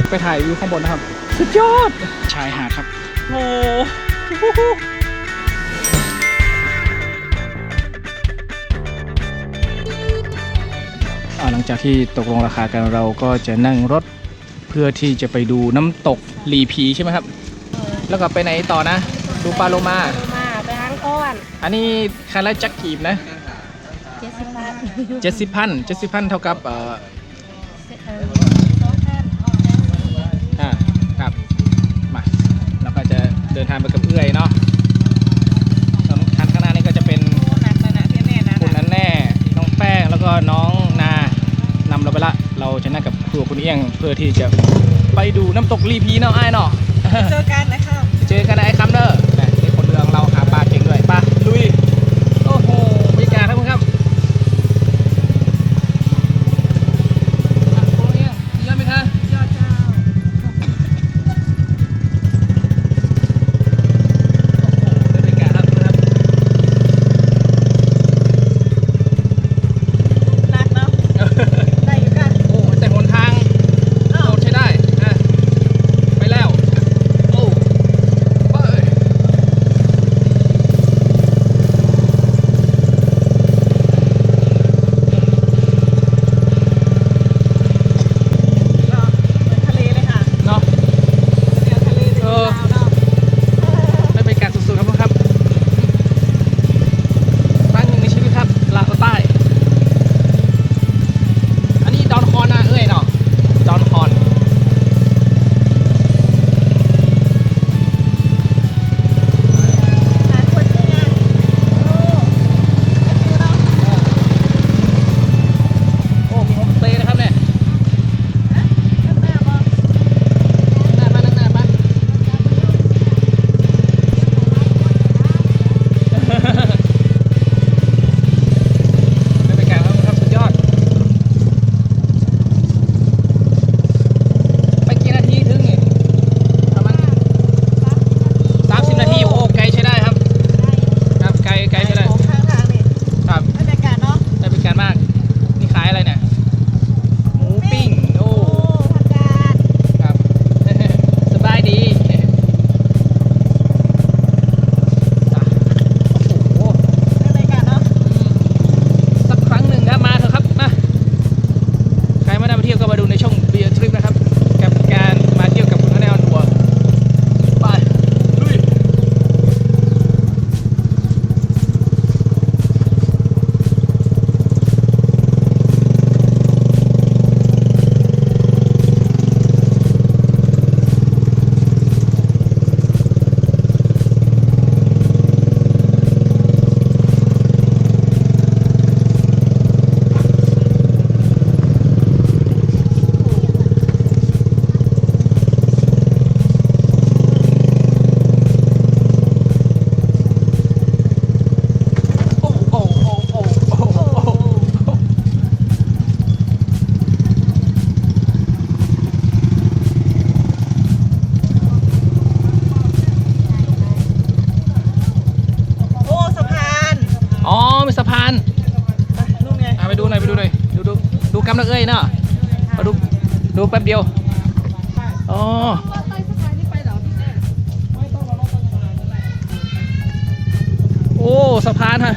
ไปถ่ายวิวข้างบนนะครับสุดยอดชายหาดครับโอ้หลังจากที่ตกลงราคากันเราก็จะนั่งรถเพื่อที่จะไปดูน้ำตกลีพีใช่ไหมครับแล้วก็ไปไหนต่อนะดูปลาโลมาไปหางก้อนอันนี้คันละจักกีบนะ70,000เท่ากับครับมาเราก็จะเดินทางไปกับเอื้อยเนาะคันข้างหน้านี่ก็จะเป็นคุณนั้นแน่น้องแป้งแล้วก็น้องนานำเราไปละเราจะนั่งกับครัวคุณเอี้ยงเพื่อที่จะไปดูน้ำตกลีพีเนาะไอ้เนาะเจอกันนะครับเจอกันไอ้คำเด้อนี่คนเรืองเราหาปลาเก่งด้วยปลาลุยโอ้โหบรรยากาศครับครับคุณเอี้ยงยอดไหมคะยอดเจ้าสะพานไปดูหน่อยดูกำลังเอ้ยเนาะมาดูแป๊บเดียวอ๋อโอ้สะพานฮะ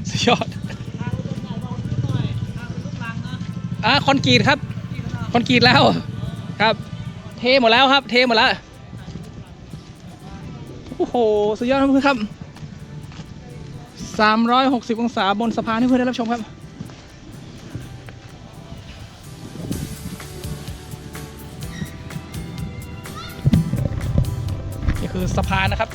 สุดยอดคอนกรีตครับคอนกรีตแล้วครับเทหมดแล้วครับเทหมดแล้วโอ้โหสุดยอดครับ360 องศาบนสะพานให้เพื่อนได้รับชมครับนี่คือสะพานนะครับ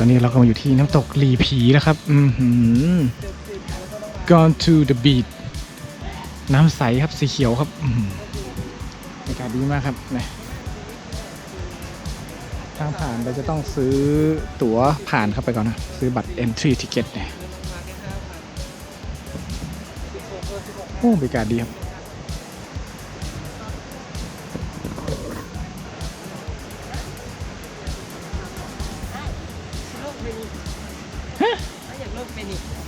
ตอนนี้เราก็มาอยู่ที่น้ำตกหลีผีแล้วครับGone to the beach น้ำใสครับสีเขียวครับบรรยากาศดีมากครับนะทางผ่านเราจะต้องซื้อตั๋วผ่านเข้าไปก่อนนะซื้อบัตร entry ticket เนี่ยโอ้บรรยากาศดีครับ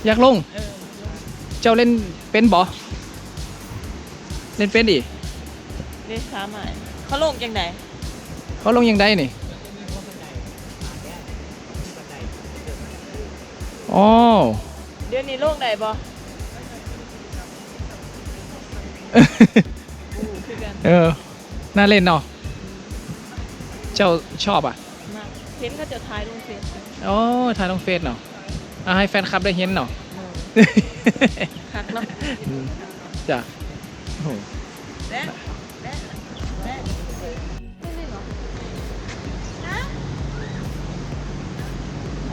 อยากลงเจ้าเล่นเป็นบอเล่นเป็นดิ เรียกช้าใหม่เขาลงยังไง เขาลงยังได้นี่อ๋อ เดี๋ยวนี้ลงไหนบ่คือกัน น่าเล่นเนาะเจ้าชอบอ่ะ มาเห็นเขาจะถ่ายลงเฟซ อ๋อถ่ายลงเฟซเนาะให้แฟนคลับได้เห็นเนาะ คักเนาะ จ้ะโอ้โห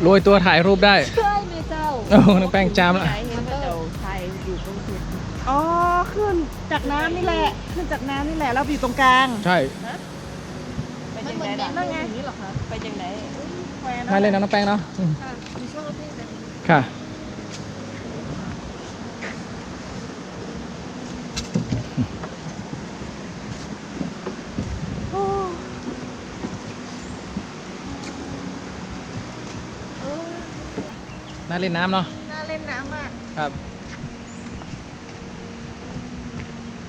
โรยตัวถ่ายรูปได้ ใช่ไหมเจ้า โอ้น้องแป้งจามแล้ว เห็นเขาจะถ่ายอยู่ตรงจุดอ๋อขึ้นจากน้ำนี่แหละขึ้นจากน้ำนี่แหละแล้วอยู่ตรงกลาง ใช่ ไปจังไหนนั่นไงนี่หรอคะไปจังไหน น่าเล่นนะน้องแป้งเนาะ มีช่วงรถเพ่ง ค่ะน่าเล่นน้ำเนาะ น่าเล่นน้ำมาก ครับ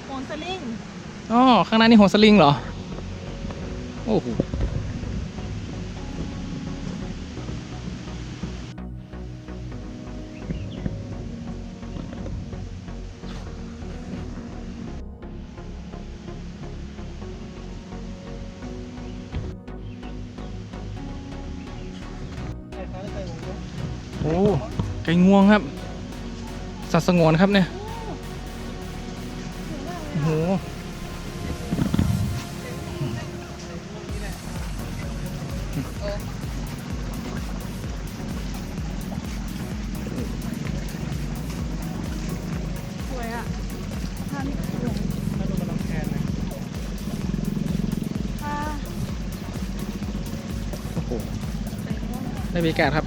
โหนสลิง อ๋อข้างหน้านี่โหนสลิงเหรอโอ้โหโอ้ไก่งวงครับสัตว์สงวนครับเนี่ยโอ้โหสวยอ่ะท่านสวย ถ้าดูมันลำแพนนะ ค่ะ โอ้โหได้บรรยากาศครับ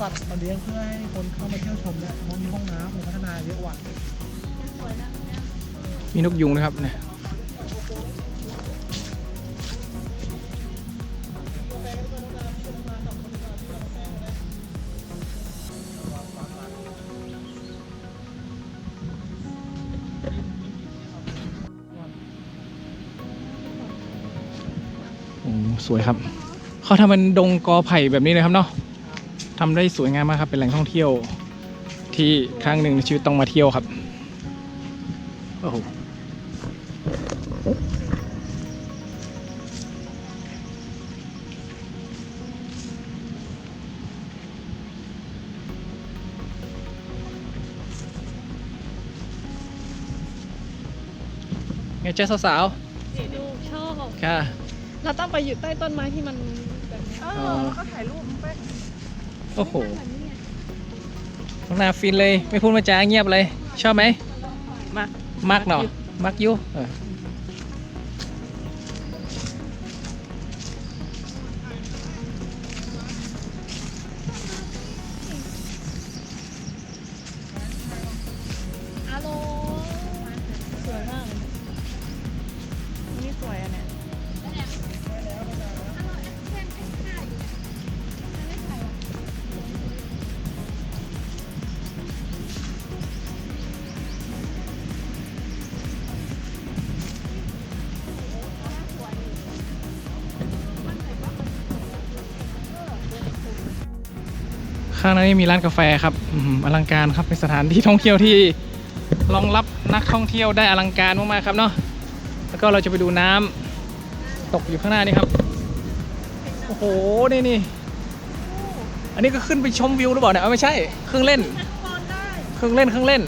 สัตว์มาเลี้ยงเพื่อให้คนเข้ามาเที่ยวชมเนี่ยมันมีห้องน้ำมันพัฒนาเยอะกว่า มีนกยุงนะครับเนี่ยโอ้สวยครับเขาทำเป็นดงกอไผ่แบบนี้เลยครับเนาะทำได้สวยงามมากครับเป็นแหล่งท่องเที่ยวที่ครั้งหนึ่งในชีวิตต้องมาเที่ยวครับโอ้โหไงเจ้าสาว ดูชอบ ๆค่ะ เราต้องไปอยู่ใต้ต้นไม้ที่มันแบบนี้แล้วก็ถ่ายรูปไป โอ้โหน้องนาฟินเลยไม่พูดมาจาเงียบเลยชอบไหม มา มักเนาะมักอยูฮัลโหลสวยมากนี่สวยอ่ะเนี่ย ข้างในมีร้านกาแฟครับอลังการครับเป็นสถานที่ท่องเที่ยวที่ รองรับนักท่องเที่ยวได้อลังการมากๆครับเนาะแล้วก็เราจะไปดูน้ำตกอยู่ข้างหน้านี่ครับโอ้โหนี่อันนี้ก็ขึ้นไปชมวิวหรือเปล่าเนี่ยไม่ใช่เครื่องเล่นเครื่องเล่น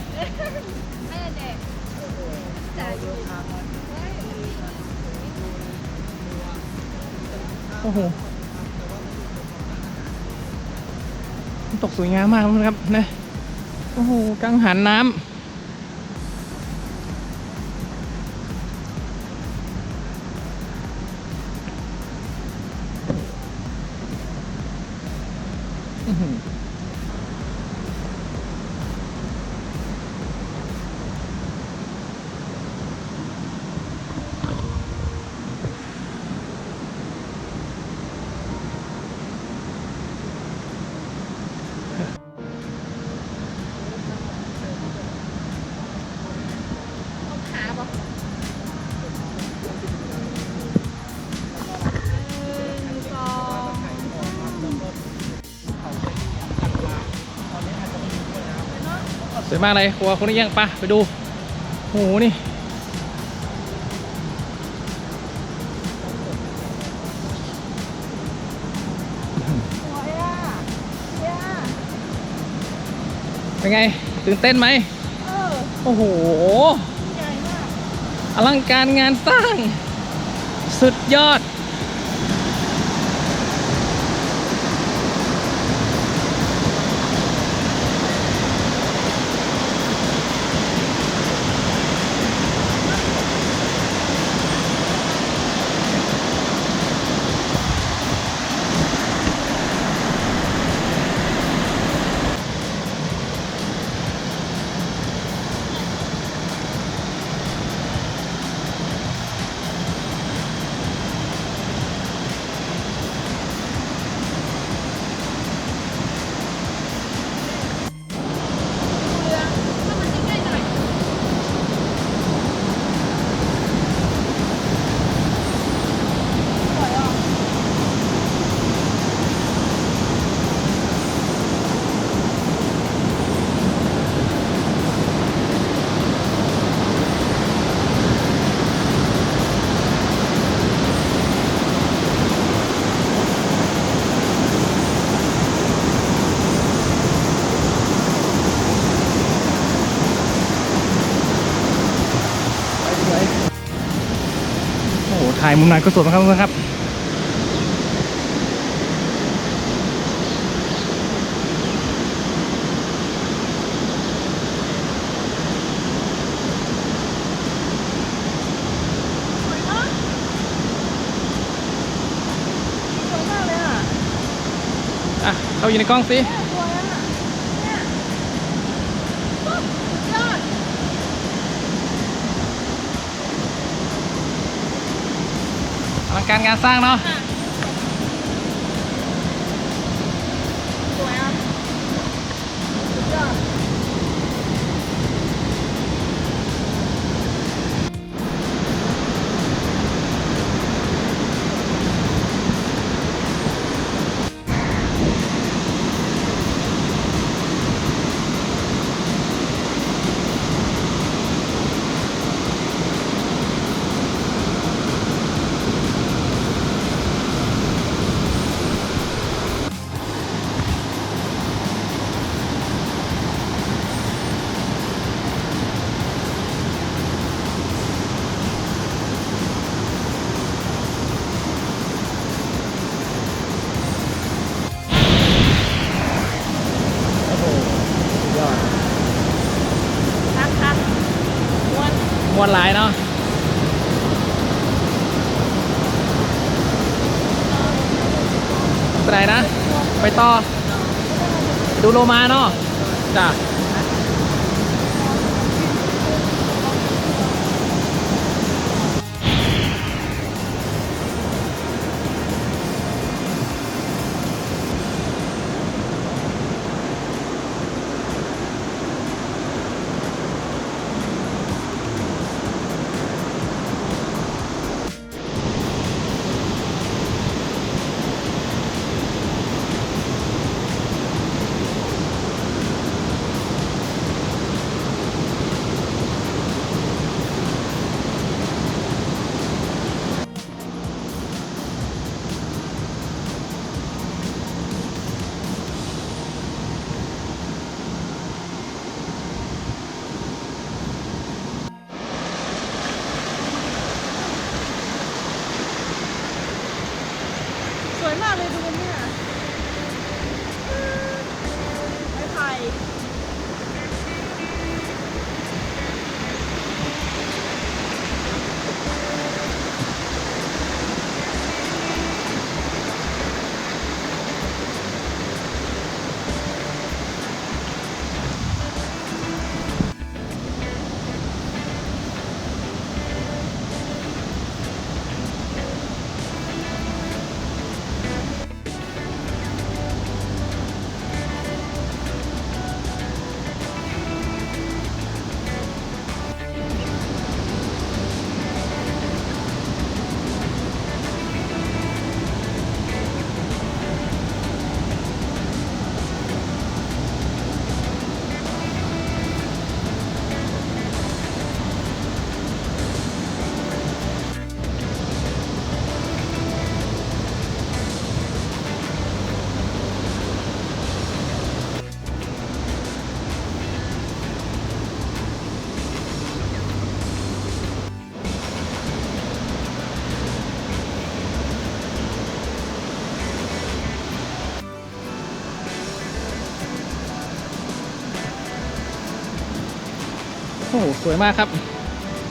โอ้โหตกสวยงามมากครับนะโอ้โหกังหันน้ำสวยมากเลยครัวคนนี้ยังปะไปดูโหนี่เป็นไงตื่นเต้นไหมโอ้โหอลังการงานสร้างสุดยอดถ่ายมุมไหนก็สวยมากครับเข้าอยู่ในกล้องสิอลังการงานสร้างเนาะมวนหลายเนาะไปไหนนะไปต่อดูโลมาเนาะจ้ะ โอ้โหสวยมากครับ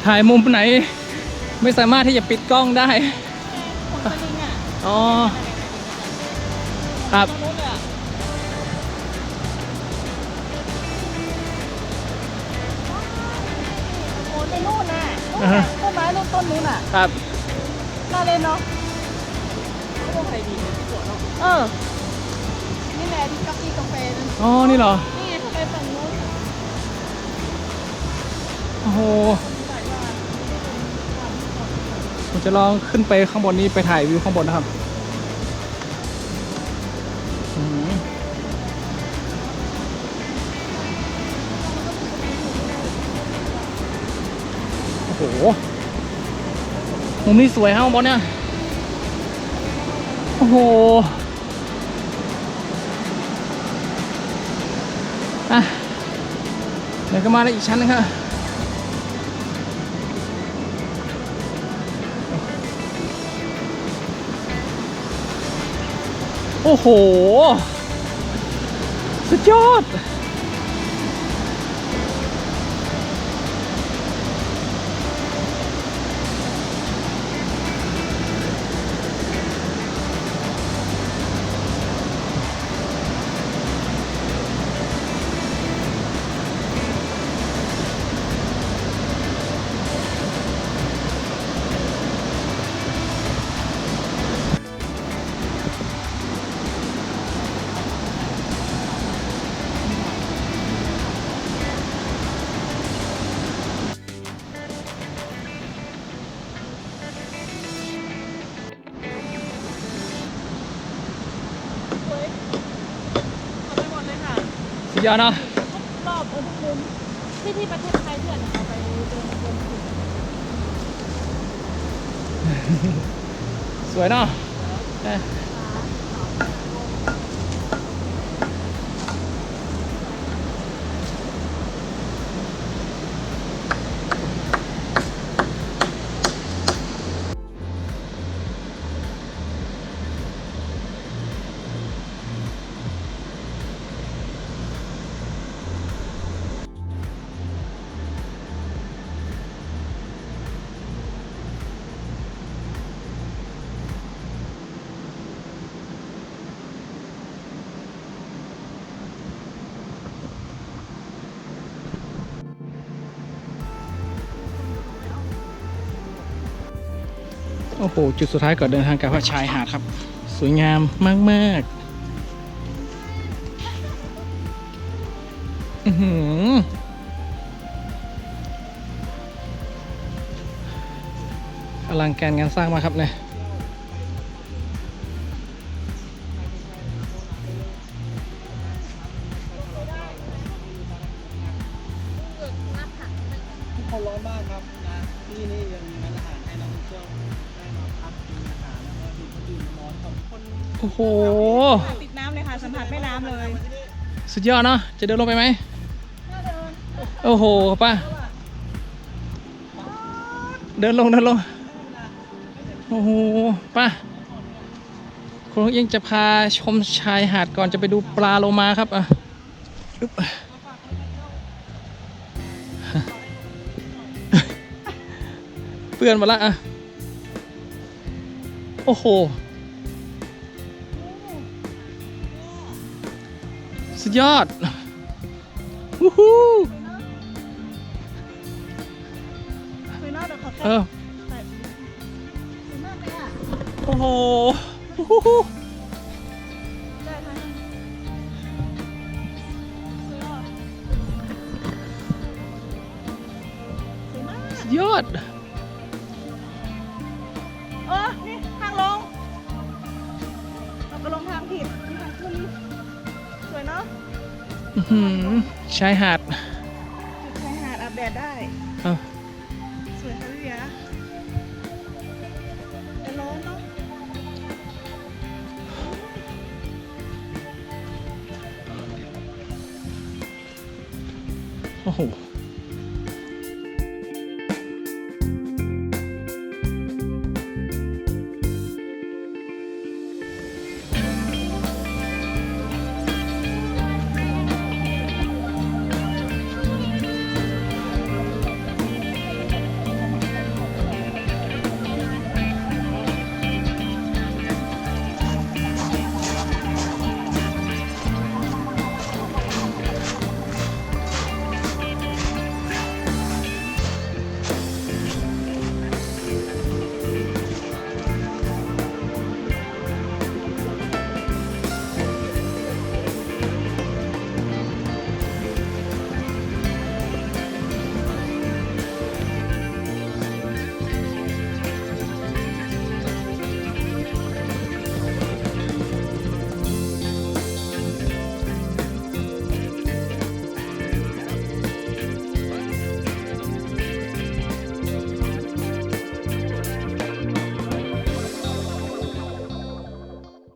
ถ่ายมุมไหน ไม่สามารถที่จะปิดกล้องได้ ผลสลิงอ่ะ อ๋อ ครับ ตรงนู้นเลยอ่ะโอ้ในนู่นน่ะนู่น อ่าฮะ น่ะต้นไม้นู่นต้นนู้นอ่ะ ครับ น่าเล่นเนาะเขาบอกใครดีที่สวนเนาะนี่แหละที่กาแฟนั่น อ๋อ นี่เหรอ นี่ไงทำไมฝั่งนู้น โอ้โห ผมจะลองขึ้นไปข้างบนนี้ไปถ่ายวิวข้างบนนะครับอื้อหือโอ้โห มุมนี้สวยครับข้างบนเนี่ย โอ้โห อ่ะเดี๋ยวก็มาได้อีกชั้นนึงครับ โอ้โห สุดยอด สวยเอาไปหมดเลยค่ะ สุดยอดเนาะ ทุกรอบทุกมุมที่ประเทศไทยเพื่อนเอาไปเดินชม สวยเนาะเอ้ยโอ้โห จุดสุดท้ายก่อนเดินทางกลับว่าชายหาดครับ สวยงามมากๆ อื้อหืออลังการงานสร้างมากครับเนี่ย ทุกคนร้อนมากครับนะที่นี่ยังมีร้านอาหารให้นักท่องเที่ยวได้มาพักกินอาหารแล้วก็ดื่มดื่มนอนของคน โอ้โห ติดน้ำเลยค่ะสัมผัสแม่น้ำเลย สุดยอดเนาะ จะเดินลงไปไหม โอ้โหป้าเดินลง โอ้โหป้าคุณยังจะพาชมชายหาดก่อนจะไปดูปลาโลมาครับอ่ะอึ๊บเปื้อนหมดละอ่ะ โอ้โห สุดยอด วู้ฮู้ คุยนอกเดี๋ยวขอแค่ เออ ใส่สวยมากเลยอ่ะ โอ้โหวู้ฮู้ ได้ค่ะสวยอ่ะสวยมาก สุดยอด นี่ทางลงเราก็ลงทางผิดนี่ทางขึ้นนี่สวยเนาะ อื้อหือชายหาด จุดชายหาดอาบแดดได้ เอ้า สวยค่ะพี่เบียร์แต่ร้อนเนาะ โอ้โห